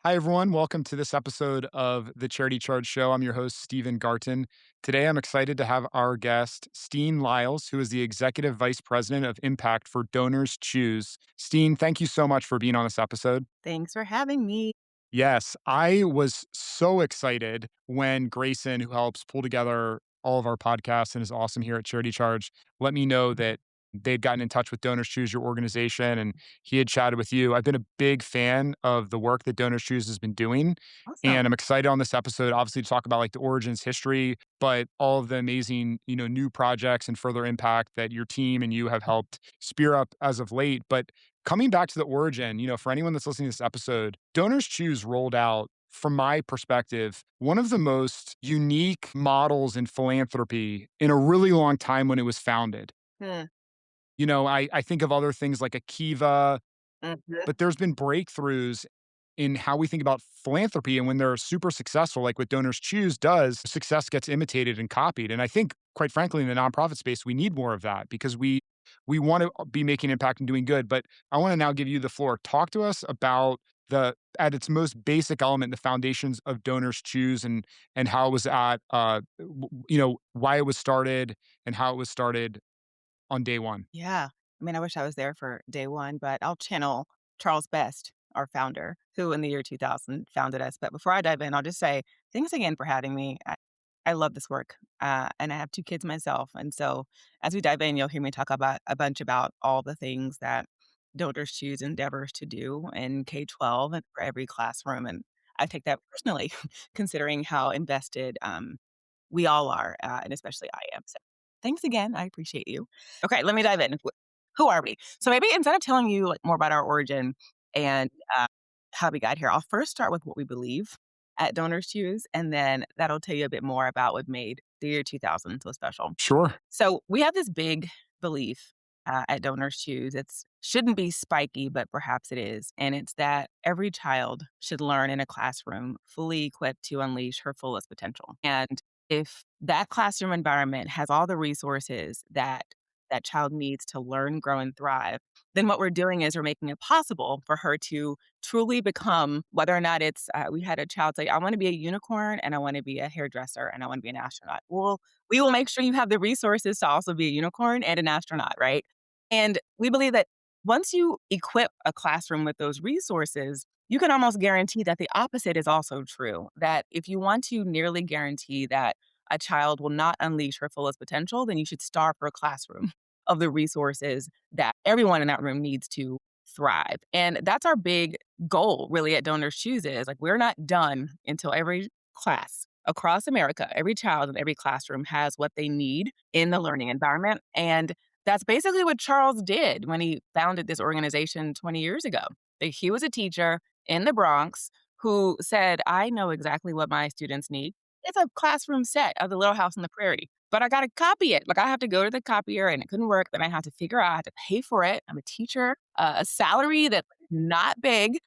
Hi, everyone. Welcome to this episode of the Charity Charge Show. I'm your host, Stephen Garton. Today, I'm excited to have our guest, Steen Lyles, who is the Executive Vice President of Impact for DonorsChoose. Steen, thank you so much for being on this episode. Thanks for having me. Yes, I was so excited when Grayson, who helps pull together all of our podcasts and is awesome here at Charity Charge, let me know that they'd gotten in touch with Donors Choose, your organization, and he had chatted with you. I've been a big fan of the work that Donors Choose has been doing. Awesome. And I'm excited on this episode, obviously, to talk about like the origins, history, but all of the amazing, new projects and further impact that your team and you have helped spear up as of late. But coming back to the origin, for anyone that's listening to this episode, Donors Choose rolled out, from my perspective, one of the most unique models in philanthropy in a really long time when it was founded. Hmm. I think of other things like Akiva, Mhm. but there's been breakthroughs in how we think about philanthropy. And when they're super successful, like what Donors Choose does, success gets imitated and copied. And I think, quite frankly, in the nonprofit space, we need more of that because we want to be making impact and doing good. But I want to now give you the floor. Talk to us about the at its most basic element, the foundations of Donors Choose and how it was why it was started and how it was started on day one. Yeah. I mean, I wish I was there for day one, but I'll channel Charles Best, our founder, who in the year 2000 founded us. But before I dive in, I'll just say thanks again for having me. I love this work, and I have two kids myself. And so as we dive in, you'll hear me talk about a bunch about all the things that Donors Choose endeavors to do in K-12 and for every classroom. And I take that personally, considering how invested we all are, and especially I am. So thanks again. I appreciate you. Okay, let me dive in. Who are we? So maybe instead of telling you like more about our origin and how we got here, I'll first start with what we believe at Donors Choose, and then that'll tell you a bit more about what made the year 2000 so special. Sure. So we have this big belief at Donors Choose. It shouldn't be spiky, but perhaps it is. And it's that every child should learn in a classroom fully equipped to unleash her fullest potential. And if that classroom environment has all the resources that that child needs to learn, grow, and thrive, then what we're doing is we're making it possible for her to truly become, whether or not it's, we had a child say, I want to be a unicorn and I want to be a hairdresser and I want to be an astronaut. Well, we will make sure you have the resources to also be a unicorn and an astronaut, right? And we believe that once you equip a classroom with those resources, you can almost guarantee that the opposite is also true. That if you want to nearly guarantee that a child will not unleash her fullest potential, then you should starve her classroom of the resources that everyone in that room needs to thrive. And that's our big goal really at Donors Choose is like we're not done until every class across America, every child in every classroom has what they need in the learning environment. And that's basically what Charles did when he founded this organization 20 years ago. Like, he was a teacher in the Bronx who said, I know exactly what my students need. It's a classroom set of the Little House on the Prairie, but I got to copy it. Like, I have to go to the copier and it couldn't work. Then I had to figure out, I had to pay for it. I'm a teacher, a salary that's not big.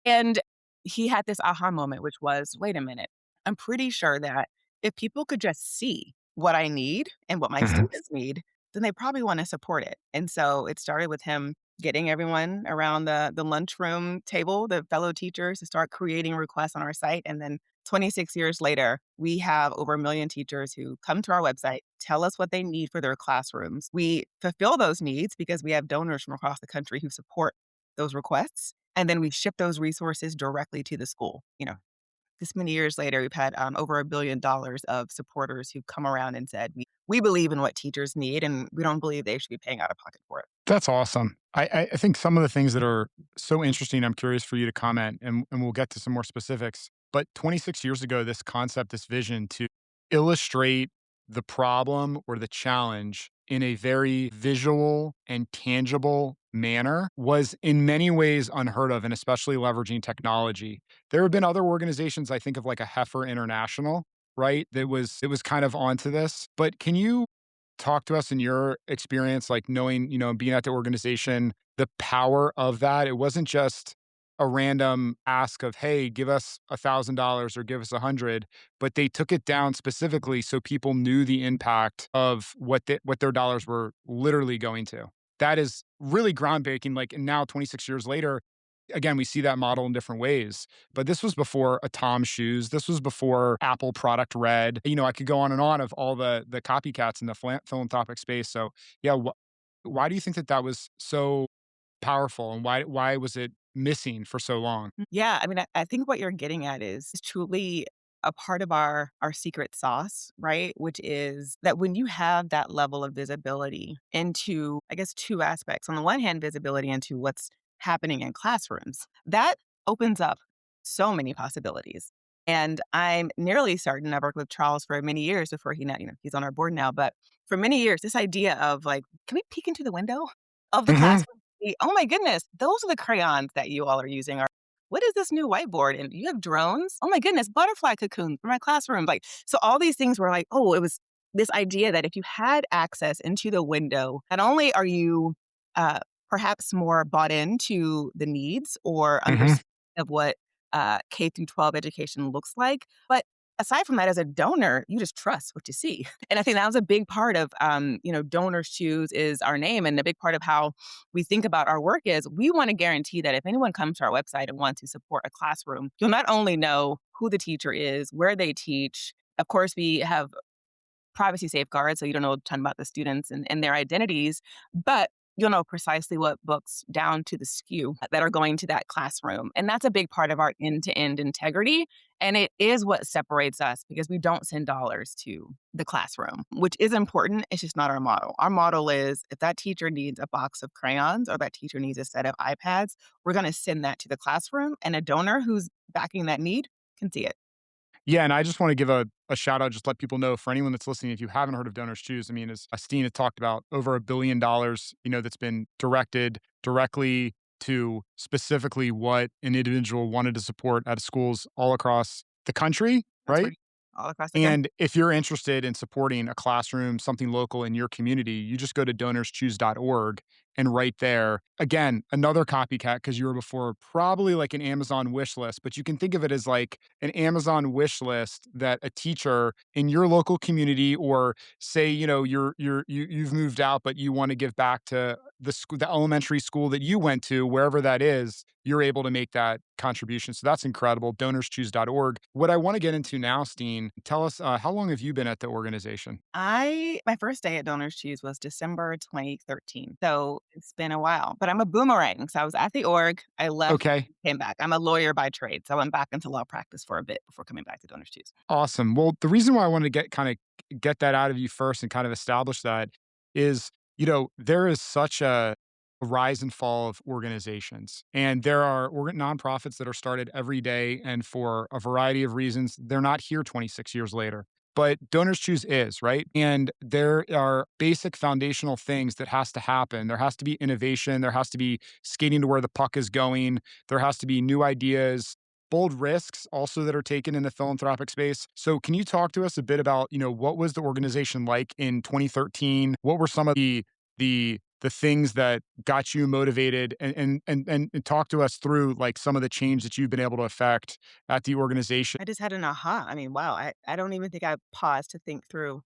And he had this aha moment, which was, wait a minute. I'm pretty sure that if people could just see what I need and what my Mhm. students need, then they probably wanna support it. And so it started with him getting everyone around the lunchroom table, the fellow teachers, to start creating requests on our site, and then 26 years later, we have over 1,000,000 teachers who come to our website, tell us what they need for their classrooms. We fulfill those needs because we have donors from across the country who support those requests, and then we ship those resources directly to the school. This many years later, we've had over $1 billion of supporters who've come around and said, we believe in what teachers need, and we don't believe they should be paying out of pocket for it. That's awesome. I think some of the things that are so interesting, I'm curious for you to comment, and we'll get to some more specifics. But 26 years ago, this concept, this vision to illustrate the problem or the challenge in a very visual and tangible manner was in many ways unheard of, and especially leveraging technology. There have been other organizations, I think of like a Heifer International, right? That was kind of onto this. But can you talk to us in your experience, like knowing, being at the organization, the power of that. It wasn't just a random ask of, hey, give us $1,000 or give us 100, but they took it down specifically so people knew the impact of what their dollars were literally going to. That is really groundbreaking. Like, and now 26 years later, again, we see that model in different ways, but this was before a Tom's shoes. This was before Apple product red. You know, I could go on and on of all the copycats in the philanthropic space. So, yeah, why do you think that that was so powerful, and why was it missing for so long? Yeah, I mean, I think what you're getting at is truly a part of our secret sauce, right? Which is that when you have that level of visibility into, I guess, 2 aspects. On the one hand, visibility into what's happening in classrooms, that opens up so many possibilities. And I'm nearly certain I've worked with Charles for many years before he now, he's on our board now, but for many years, this idea of like, "Can we peek into the window of the Mhm. classroom? Oh my goodness, those are the crayons that you all are using, or what is this new whiteboard? And you have drones? Oh my goodness, butterfly cocoons for my classroom." Like, so all these things were like, oh, it was this idea that if you had access into the window, not only are you uh, perhaps more bought into the needs or Mhm. understanding of what K through 12 education looks like, but aside from that, as a donor, you just trust what you see. And I think that was a big part of, Donors Choose is our name. And a big part of how we think about our work is we want to guarantee that if anyone comes to our website and wants to support a classroom, you'll not only know who the teacher is, where they teach. Of course, we have privacy safeguards, so you don't know a ton about the students and their identities, but you'll know precisely what books down to the SKU that are going to that classroom. And that's a big part of our end-to-end integrity. And it is what separates us because we don't send dollars to the classroom, which is important. It's just not our model. Our model is if that teacher needs a box of crayons or that teacher needs a set of iPads, we're going to send that to the classroom, and a donor who's backing that need can see it. Yeah, and I just want to give a shout out, just let people know for anyone that's listening, if you haven't heard of Donors Choose, I mean, as Steen had talked about, over $1 billion, that's been directed directly to specifically what an individual wanted to support at schools all across the country, That's where right? all across the country. And if you're interested in supporting a classroom, something local in your community, you just go to donorschoose.org, and right there, again, another copycat because you were before probably like an Amazon wish list, but you can think of it as like an Amazon wish list that a teacher in your local community, or say, you've moved out, but you want to give back to the school, the elementary school that you went to, wherever that is, you're able to make that contribution. So that's incredible. Donorschoose.org. What I want to get into now, Steen, tell us, how long have you been at the organization? My first day at Donors Choose was December 2013, so it's been a while, but I'm a boomerang, so I was at the org, I left, Okay. came back. I'm a lawyer by trade, so I went back into law practice for a bit before coming back to Donors Choose. Awesome. Well, the reason why I wanted to get that out of you first and kind of establish that is, there is such a rise and fall of organizations, and there are nonprofits that are started every day, and for a variety of reasons, they're not here 26 years later. But Donors Choose is, right? And there are basic foundational things that has to happen. There has to be innovation. There has to be skating to where the puck is going. There has to be new ideas, bold risks also that are taken in the philanthropic space. So can you talk to us a bit about, what was the organization like in 2013? What were some of the things that got you motivated, and talk to us through like some of the change that you've been able to affect at the organization. I just had an aha. I mean, wow, I don't even think I paused to think through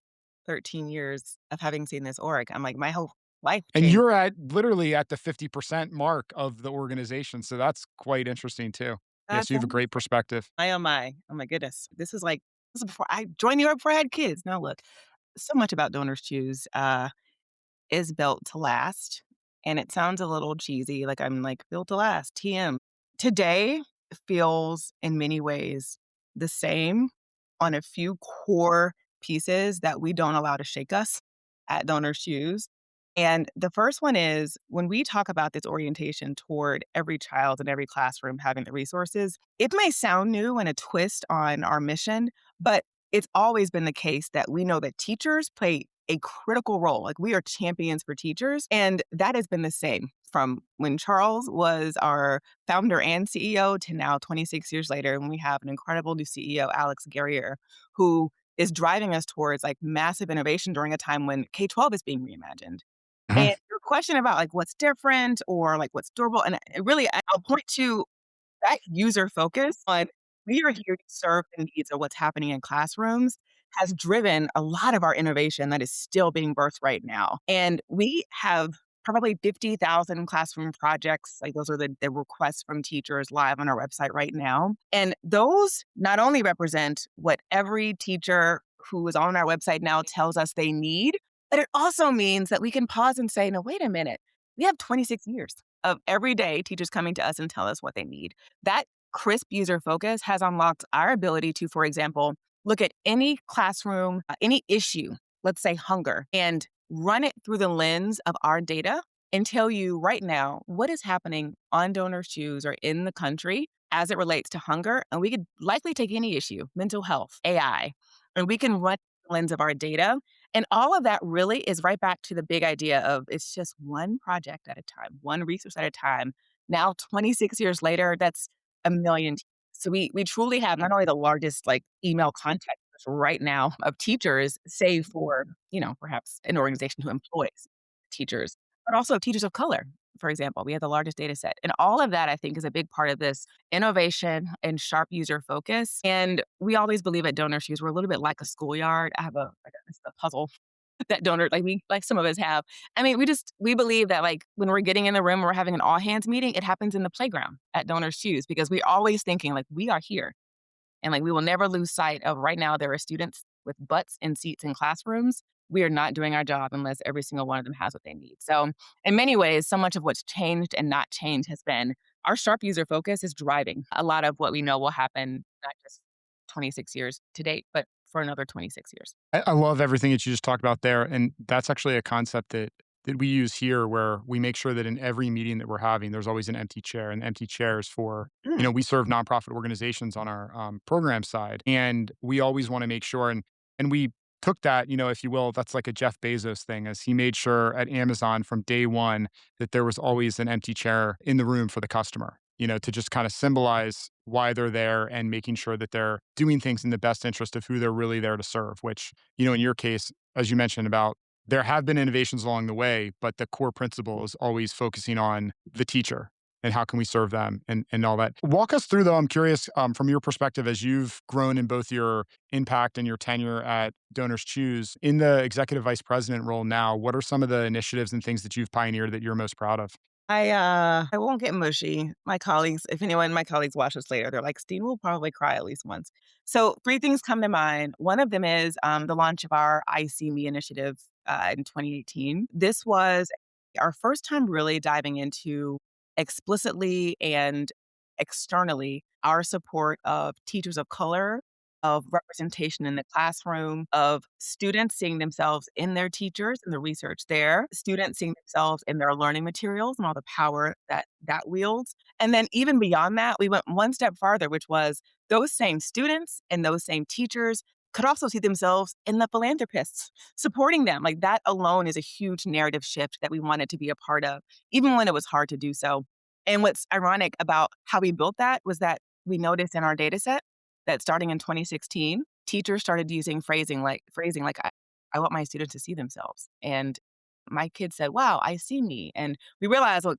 13 years of having seen this org. I'm like, my whole life And changed. you're at literally at the 50% mark of the organization. So that's quite interesting too. Yeah, That's so you have a great perspective. my, oh my, oh my goodness. This is before I joined New York before I had kids. Now look, so much about Donors Choose. Is built to last. And it sounds a little cheesy, like I'm like, built to last, TM. Today feels in many ways the same on a few core pieces that we don't allow to shake us at Donors Choose. And the first one is when we talk about this orientation toward every child in every classroom having the resources, it may sound new and a twist on our mission, but it's always been the case that we know that teachers play a critical role. Like we are champions for teachers. And that has been the same from when Charles was our founder and CEO to now 26 years later. And we have an incredible new CEO, Alex Guerrier, who is driving us towards like massive innovation during a time when K-12 is being reimagined. And Mhm. your question about like what's really, I'll point to that user focus on we are here to serve the needs of what's happening in classrooms has driven a lot of our innovation that is still being birthed right now. And we have probably 50,000 classroom projects. Like those are the requests from teachers live on our website right now. And those not only represent what every teacher who is on our website now tells us they need, but it also means that we can pause and say, no, wait a minute. We have 26 years of every day teachers coming to us and tell us what they need. That crisp user focus has unlocked our ability to, for example, look at any classroom, any issue, let's say hunger, and run it through the lens of our data and tell you right now what is happening on DonorsChoose or in the country as it relates to hunger. And we could likely take any issue, mental health, AI, and we can run the lens of our data. And all of that really is right back to the big idea of it's just one project at a time, one resource at a time. Now, 26 years later, that's a million. So we truly have not only the largest like email contact list right now of teachers, save for, perhaps an organization who employs teachers, but also teachers of color, for example. We have the largest data set. And all of that, I think, is a big part of this innovation and sharp user focus. And we always believe at DonorsChoose, we're a little bit like a schoolyard. I have a puzzle that donor like some of us have. I mean, we believe that like when we're getting in the room, we're having an all hands meeting, it happens in the playground at DonorsChoose because we're always thinking like we are here. And like we will never lose sight of right now there are students with butts in seats in classrooms. We are not doing our job unless every single one of them has what they need. So in many ways, so much of what's changed and not changed has been our sharp user focus is driving a lot of what we know will happen, not just 26 years to date, but for another 26 years. I love everything that you just talked about there, and that's actually a concept that we use here, where we make sure that in every meeting that we're having, there's always an empty chair, and empty chairs for we serve nonprofit organizations on our program side, and we always want to make sure, and we took that, if you will, that's like a Jeff Bezos thing, as he made sure at Amazon from day one that there was always an empty chair in the room for the customer. To just kind of symbolize why they're there and making sure that they're doing things in the best interest of who they're really there to serve, which, in your case, as you mentioned about there have been innovations along the way, but the core principle is always focusing on the teacher and how can we serve them and all that. Walk us through, though, I'm curious from your perspective, as you've grown in both your impact and your tenure at DonorsChoose, in the executive vice president role now, what are some of the initiatives and things that you've pioneered that you're most proud of? I won't get mushy. My colleagues, if anyone my colleagues watch this later, they're like, "Steen will probably cry at least once." So 3 things come to mind. One of them is, the launch of our I See Me initiative, in 2018. This was our first time really diving into explicitly and externally our support of teachers of color, of representation in the classroom, of students seeing themselves in their teachers and the research there, students seeing themselves in their learning materials and all the power that that wields. And then even beyond that, we went one step farther, which was those same students and those same teachers could also see themselves in the philanthropists supporting them. Like that alone is a huge narrative shift that we wanted to be a part of, even when it was hard to do so. And what's ironic about how we built that was that we noticed in our data set that starting in 2016, teachers started using phrasing like I want my students to see themselves. And my kids said, "Wow, I see me." And we realized like,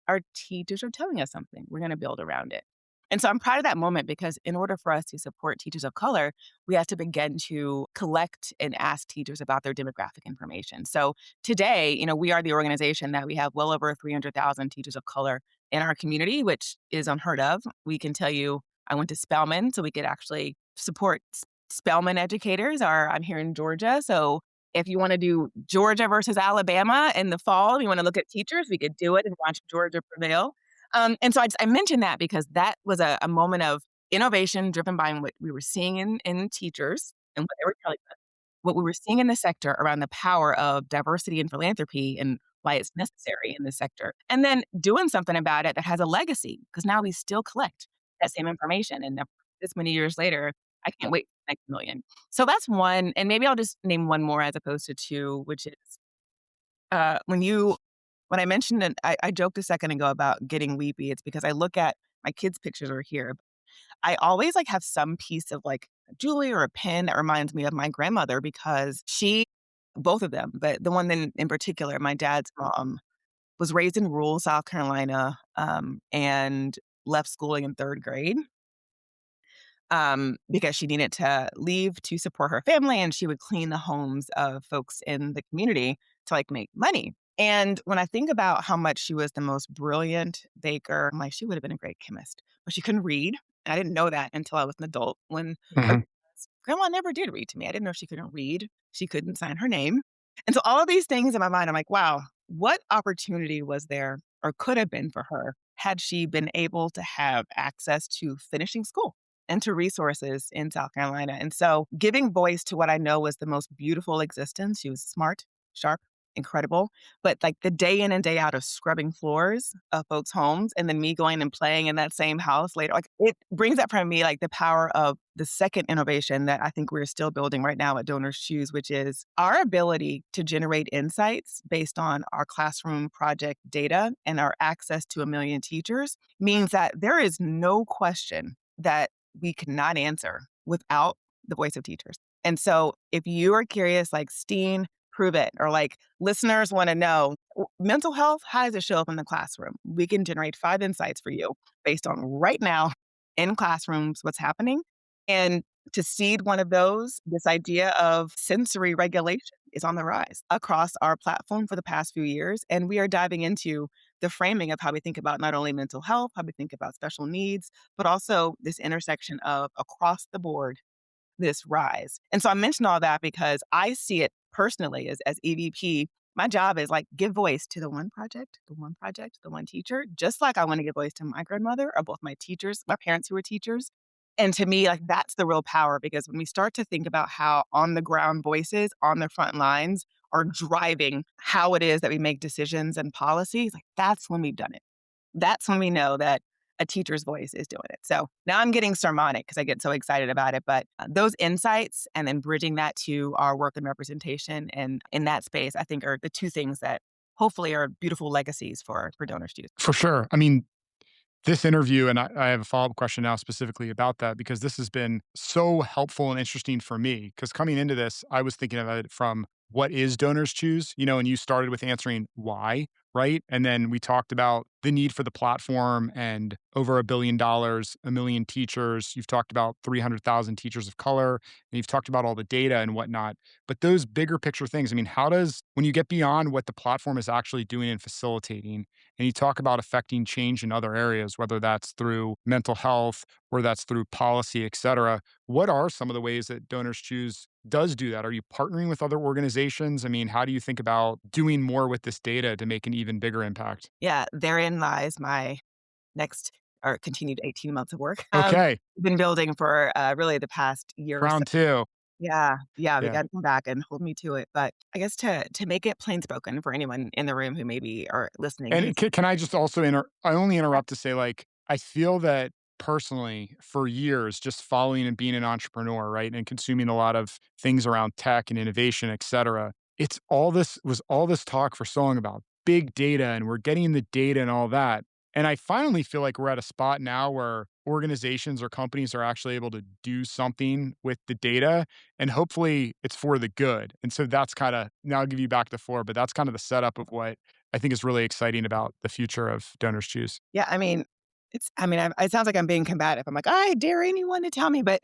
our teachers are telling us something. We're going to build around it. And so I'm proud of that moment because in order for us to support teachers of color, we have to begin to collect and ask teachers about their demographic information. So today, we are the organization that we have well over 300,000 teachers of color in our community, which is unheard of. We can tell you I went to Spelman, so we could actually support Spelman educators. I'm here in Georgia, so if you want to do Georgia versus Alabama in the fall, you want to look at teachers, we could do it and watch Georgia prevail. And so I mentioned that because that was a moment of innovation driven by what we were seeing in teachers and what they were telling us, what we were seeing in the sector around the power of diversity and philanthropy and why it's necessary in this sector. And then doing something about it that has a legacy because now we still collect that same information. And this many years later, I can't wait for the next million. So that's one. And maybe I'll just name one more as opposed to two, which is uh, when you when I mentioned it, I joked a second ago about getting weepy. It's because I look at my kids' pictures are here. I always like have some piece of like jewelry or a pin that reminds me of my grandmother because both of them, but the one in particular, my dad's mom was raised in rural South Carolina, and left schooling in 3rd grade, because she needed to leave to support her family, and she would clean the homes of folks in the community to, like, make money. And when I think about how much she was the most brilliant baker, I'm like, she would have been a great chemist, but she couldn't read. I didn't know that until I was an adult when I Mhm. realized grandma never did read to me. I didn't know she couldn't read. She couldn't sign her name. And so all of these things in my mind, I'm like, wow, what opportunity was there or could have been for her had she been able to have access to finishing school and to resources in South Carolina? And so giving voice to what I know was the most beautiful existence. She was smart, sharp, incredible, but, like, the day in and day out of scrubbing floors of folks' homes and then me going and playing in that same house later, like, it brings up from me, like, the power of the second innovation that I think we're still building right now at DonorsChoose, which is our ability to generate insights based on our classroom project data and our access to 1,000,000 teachers means that there is no question that we cannot answer without the voice of teachers. And so if you are curious, like, Steen, prove it, or, like, listeners wanna know, mental health, how does it show up in the classroom? We can generate 5 insights for you based on right now in classrooms, what's happening, and to seed one of those, this idea of sensory regulation is on the rise across our platform for the past few years, and we are diving into the framing of how we think about not only mental health, how we think about special needs, but also this intersection of across the board this rise. And so I mention all that because I see it personally as EVP. My job is like give voice to the one project, the one project, the one teacher, just like I want to give voice to my grandmother or both my teachers, my parents who were teachers. And to me, like that's the real power because when we start to think about how on the ground voices on the front lines are driving how it is that we make decisions and policies, like that's when we've done it. That's when we know that a teacher's voice is doing it. So now I'm getting sermonic because I get so excited about it. But those insights and then bridging that to our work and representation and in that space, I think are the two things that hopefully are beautiful legacies for donor students. For sure. I mean, this interview, and I have a follow-up question now specifically about that because this has been so helpful and interesting for me. Because coming into this, I was thinking of it from what is donors choose, and you started with answering why, right? And then we talked about the need for the platform and over $1 billion, 1,000,000 teachers. You've talked about 300,000 teachers of color, and you've talked about all the data and whatnot. But those bigger picture things, I mean, how does, when you get beyond what the platform is actually doing and facilitating, and you talk about affecting change in other areas, whether that's through mental health or that's through policy, et cetera. What are some of the ways that Donors Choose does do that? Are you partnering with other organizations? I mean, how do you think about doing more with this data to make an even bigger impact? Yeah, therein lies my next or continued 18 months of work. Okay, Been building for really the past year or so. round two. Yeah, yeah, we Yeah. gotta come back and hold me to it, but I guess to make it plain spoken for anyone in the room who maybe are listening And who's can I just also I only interrupt to say, like, I feel that personally for years, just following and being an entrepreneur, right, and consuming a lot of things around tech and innovation, et cetera, all this talk for so long about big data, and we're getting the data and all that, and I finally feel like we're at a spot now where organizations or companies are actually able to do something with the data, and hopefully it's for the good, and so that's kinda now I'll give you back the floor, but that's kind of the setup of what I think is really exciting about the future of Donors Choose. yeah, I mean, it sounds like I'm being combative. I'm like, "I dare anyone to tell me," but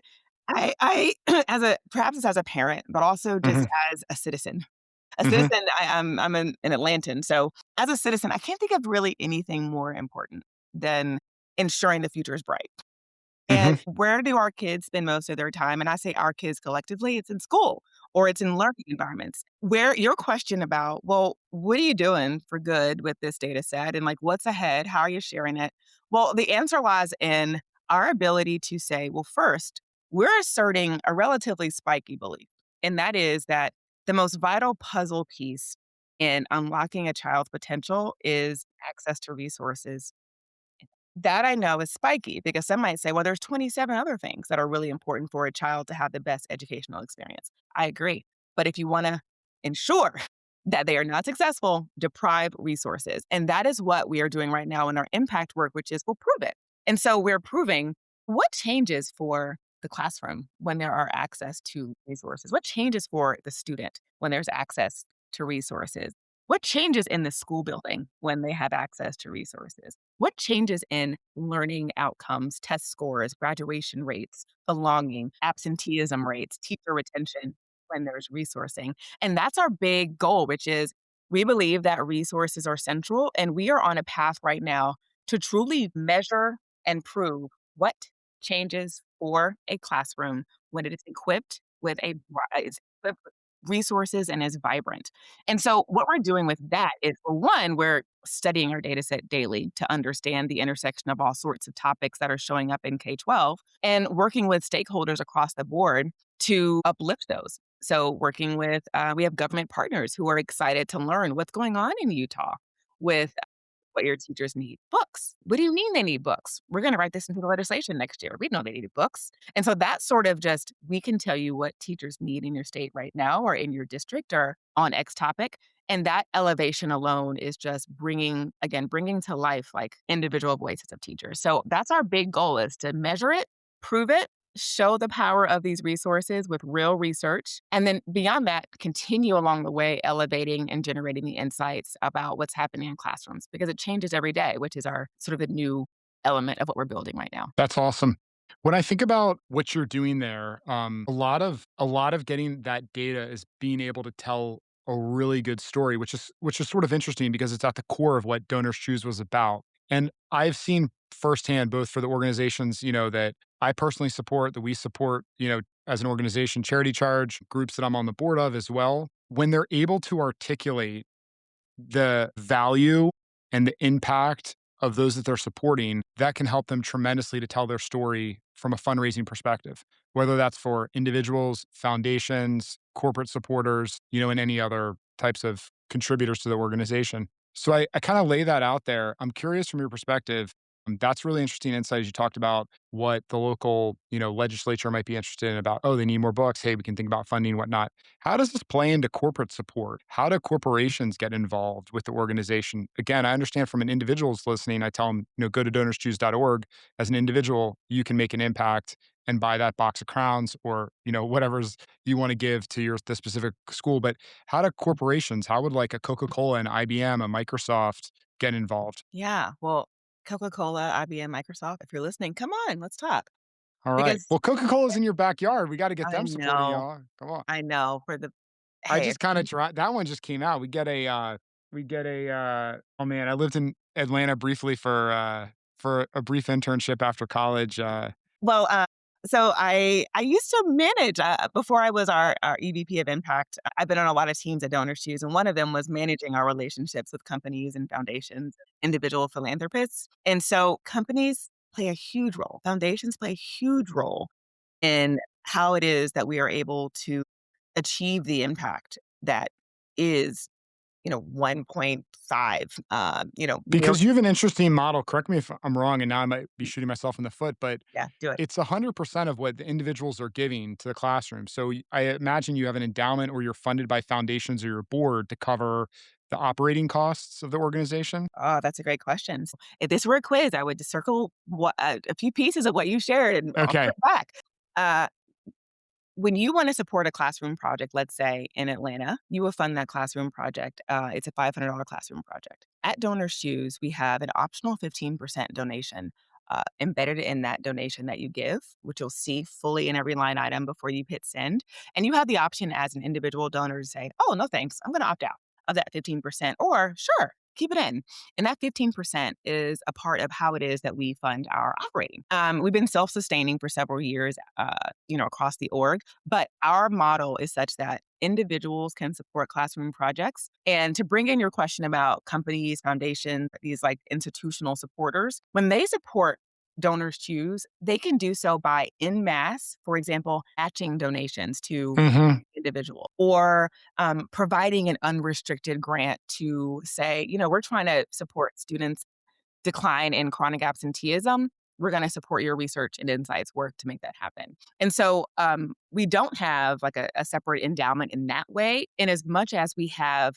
I as a perhaps it's as a parent, but also just Mhm, as a citizen. A mhm, citizen, I'm an Atlantan, so as a citizen, I can't think of really anything more important than ensuring the future is bright. And mhm, where do our kids spend most of their time? And I say our kids collectively, it's in school or it's in learning environments. Where your question about, well, what are you doing for good with this data set? And like, what's ahead? How are you sharing it? Well, the answer lies in our ability to say, well, first, we're asserting a relatively spiky belief. And that is that the most vital puzzle piece in unlocking a child's potential is access to resources that I know is spiky because some might say, well, there's 27 other things that are really important for a child to have the best educational experience. I agree. But if you want to ensure that they are not successful, deprive resources. And that is what we are doing right now in our impact work, which is we'll prove it. And so we're proving what changes for the classroom when there are access to resources, what changes for the student when there's access to resources, what changes in the school building when they have access to resources? What changes in learning outcomes, test scores, graduation rates, belonging, absenteeism rates, teacher retention when there's resourcing? And that's our big goal, which is We believe that resources are central, and we are on a path right now to truly measure and prove what changes for a classroom when it is equipped with is equipped with resources and is vibrant. And so, what we're doing with that is, for one, we're studying our data set daily to understand the intersection of all sorts of topics that are showing up in K 12 and working with stakeholders across the board to uplift those. So, working with, we have government partners who are excited to learn what's going on in Utah with what your teachers need. Books. What do you mean they need books? We're going to write this into the legislation next year. We know they need books. And so that's sort of just, we can tell you what teachers need in your state right now or in your district or on X topic. And that elevation alone is just bringing, again, bringing to life like individual voices of teachers. So that's our big goal, is to measure it, prove it, show the power of these resources with real research. And then beyond that, continue along the way, elevating and generating the insights about what's happening in classrooms because it changes every day, which is our sort of the new element of what we're building right now. That's awesome. When I think about what you're doing there, a lot of getting that data is being able to tell a really good story, which is sort of interesting because it's at the core of what Donors Choose was about. And I've seen firsthand, both for the organizations, that I personally support, that we support, as an organization, Charity Charge, groups that I'm on the board of as well, when they're able to articulate the value and the impact of those that they're supporting, that can help them tremendously to tell their story from a fundraising perspective, whether that's for individuals, foundations, corporate supporters, and any other types of contributors to the organization. So I kind of lay that out there. I'm curious from your perspective. That's really interesting insight as you talked about what the local, legislature might be interested in about, oh, they need more books. Hey, we can think about funding, whatnot. How does this play into corporate support? How do corporations get involved with the organization? Again, I understand from an individual's listening, I tell them, go to donorschoose.org. As an individual, you can make an impact and buy that box of crowns or, whatever's you want to give to the specific school. But how do corporations, how would like a Coca-Cola and IBM, a Microsoft get involved? Yeah. Well, Coca Cola, IBM, Microsoft, if you're listening, come on, let's talk. All right. Because Well, Coca-Cola's in your backyard. We got to get I them supporting know, y'all. Come on. I know for the, I hey, just kinda tried that one just came out. Oh, man, I lived in Atlanta briefly for a brief internship after college, well, so I used to manage before I was our EVP of Impact. I've been on a lot of teams at DonorsChoose, and one of them was managing our relationships with companies and foundations, individual philanthropists. And so companies play a huge role. Foundations play a huge role in how it is that we are able to achieve the impact that is 1.5 million. because you have an interesting model, correct me if I'm wrong, and now I might be shooting myself in the foot, but Yeah, do it. it's 100% of what the individuals are giving to the classroom. So I imagine you have an endowment or you're funded by foundations or your board to cover the operating costs of the organization? Oh, that's a great question. So if this were a quiz, I would just circle a few pieces of what you shared and I'll Okay. put it back. Uh, when you want to support a classroom project, let's say in Atlanta, you will fund that classroom project. It's a $500 classroom project. At Donors Choose, we have an optional 15% donation embedded in that donation that you give, which you'll see fully in every line item before you hit send. And you have the option as an individual donor to say, oh, no, thanks. I'm going to opt out of that 15%, or sure, keep it in. And that 15% is a part of how it is that we fund our operating. We've been self sustaining for several years, across the org, but our model is such that individuals can support classroom projects. And to bring in your question about companies, foundations, these like institutional supporters, when they support Donors Choose, they can do so by in mass, for example, matching donations to Mhm. individual or providing an unrestricted grant to say, we're trying to support students' decline in chronic absenteeism. We're going to support your research and insights work to make that happen. And so we don't have like a separate endowment in that way, in as much as we have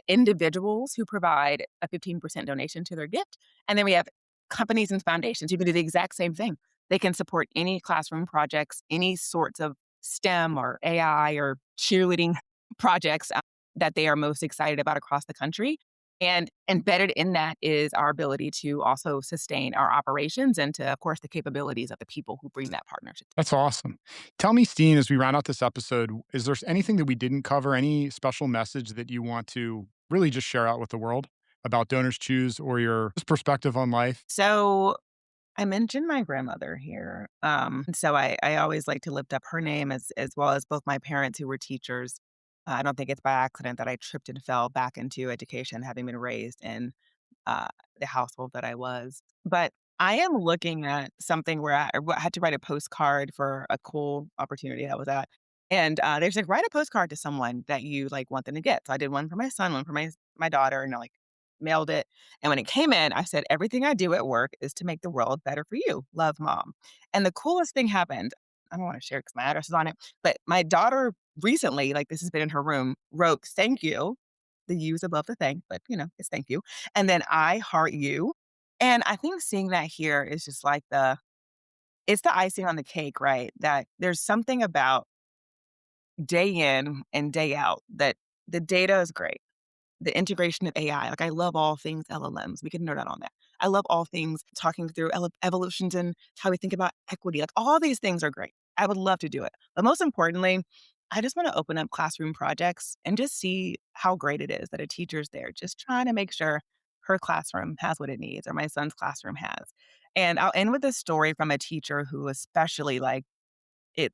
individuals who provide a 15% donation to their gift. And then we have companies and foundations who can do the exact same thing. They can support any classroom projects, any sorts of STEM or AI or cheerleading projects that they are most excited about across the country. And embedded in that is our ability to also sustain our operations and to, of course, the capabilities of the people who bring that partnership. That's awesome. Tell me, Steen, as we round out this episode, is there anything that we didn't cover, any special message that you want to really just share out with the world about Donors Choose or your just perspective on life? So I mentioned my grandmother here. And so I always like to lift up her name as well as both my parents who were teachers. I don't think it's by accident that I tripped and fell back into education, having been raised in uh, the household that I was. But I am looking at something where I had to write a postcard for a cool opportunity I was at. And there's like, write a postcard to someone that you like want them to get. So I did one for my son, one for my daughter, and I like mailed it. And when it came in, I said, everything I do at work is to make the world better for you. Love, mom. And the coolest thing happened. I don't want to share because my address is on it, but my daughter recently, like this has been in her room, wrote thank you. The U's above the thank, but it's thank you. And then I heart you. And I think seeing that here is just like it's the icing on the cake, right? That there's something about day in and day out that the data is great. The integration of AI, like I love all things LLMs. We can nerd out on that. I love all things talking through evolutions and how we think about equity. Like all these things are great. I would love to do it. But most importantly, I just want to open up classroom projects and just see how great it is that a teacher's there, just trying to make sure her classroom has what it needs or my son's classroom has. And I'll end with a story from a teacher who especially like it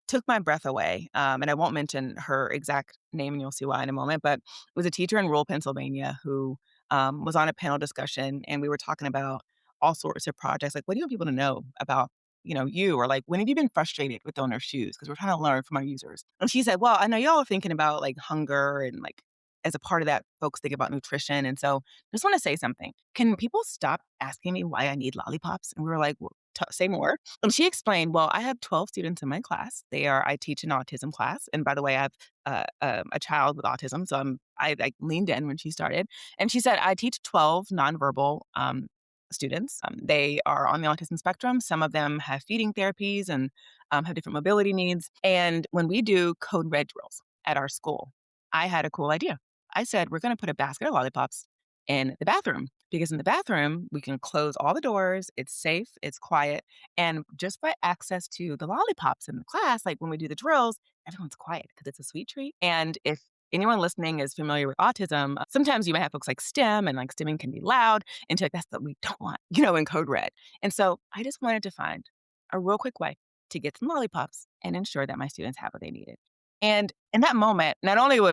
took my breath away, and I won't mention her exact name, and you'll see why in a moment, but it was a teacher in rural Pennsylvania who, was on a panel discussion, and we were talking about all sorts of projects, like, "What do you want people to know about, you?" Or, like, "When have you been frustrated with donor shoes?" Because 'Cause we're trying to learn from our users. And she said, "Well, I know y'all are thinking about, like, hunger and, like, as a part of that, folks think about nutrition, and so just wanna say something. Can people stop asking me why I need lollipops?" And we were like, "Well, say more." And she explained, "Well, I have 12 students in my class. I teach an autism class, and by the way, I have a child with autism, so I leaned in when she started, and she said, "I teach 12 nonverbal students. They are on the autism spectrum. Some of them have feeding therapies and have different mobility needs. And when we do code red drills at our school, I had a cool idea. I said, we're going to put a basket of lollipops in the bathroom because in the bathroom, we can close all the doors. It's safe, it's quiet. And just by access to the lollipops in the class, like when we do the drills, everyone's quiet because it's a sweet treat. And if anyone listening is familiar with autism, sometimes you might have folks like STEM and like stimming can be loud. And so like, that's what we don't want, in code red. And so I just wanted to find a real quick way to get some lollipops and ensure that my students have what they needed. And in that moment, not only was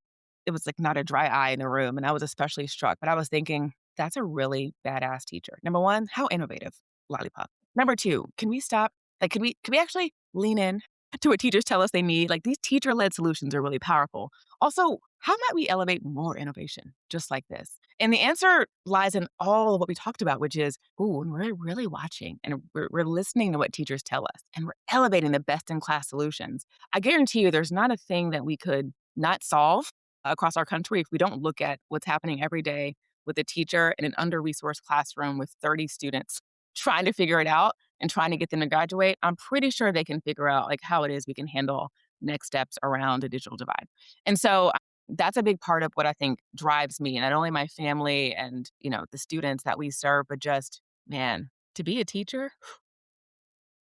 it was like not a dry eye in the room, and I was especially struck, but I was thinking, that's a really badass teacher. Number one, how innovative, lollipop. Number two, can we stop? Like, could we actually lean in to what teachers tell us they need? Like these teacher-led solutions are really powerful. Also, how might we elevate more innovation just like this? And the answer lies in all of what we talked about, which is, ooh, when we're really watching and we're listening to what teachers tell us and we're elevating the best in class solutions, I guarantee you there's not a thing that we could not solve across our country if we don't look at what's happening every day with a teacher in an under-resourced classroom with 30 students trying to figure it out and trying to get them to graduate. I'm pretty sure they can figure out like how it is we can handle next steps around a digital divide. And so that's a big part of what I think drives me, not only my family and, the students that we serve, but just, man, to be a teacher,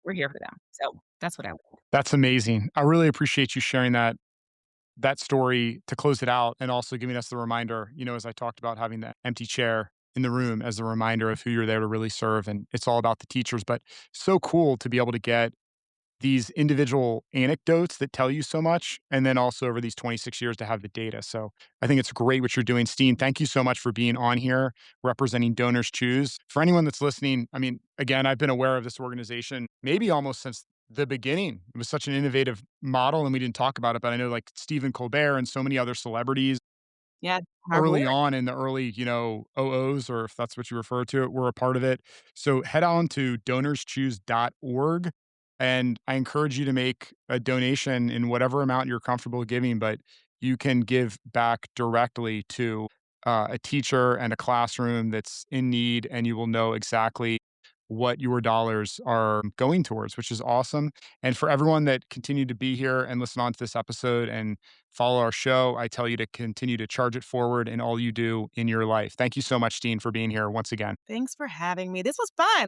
we're here for them. So that's what I want. That's amazing. I really appreciate you sharing that story to close it out and also giving us the reminder, as I talked about having that empty chair in the room as a reminder of who you're there to really serve. And it's all about the teachers, but so cool to be able to get these individual anecdotes that tell you so much. And then also over these 26 years to have the data. So I think it's great what you're doing. Steen, thank you so much for being on here representing Donors Choose. For anyone that's listening, I mean, again, I've been aware of this organization maybe almost since the beginning. It was such an innovative model and we didn't talk about it, but I know like Stephen Colbert and so many other celebrities Yeah, our early board. on in the early, OOs, or if that's what you refer to it, were a part of it. So head on to donorschoose.org. And I encourage you to make a donation in whatever amount you're comfortable giving, but you can give back directly to a teacher and a classroom that's in need, and you will know exactly what your dollars are going towards, which is awesome. And for everyone that continued to be here and listen on to this episode and follow our show, I tell you to continue to charge it forward in all you do in your life. Thank you so much, Dean, for being here once again. Thanks for having me. This was fun.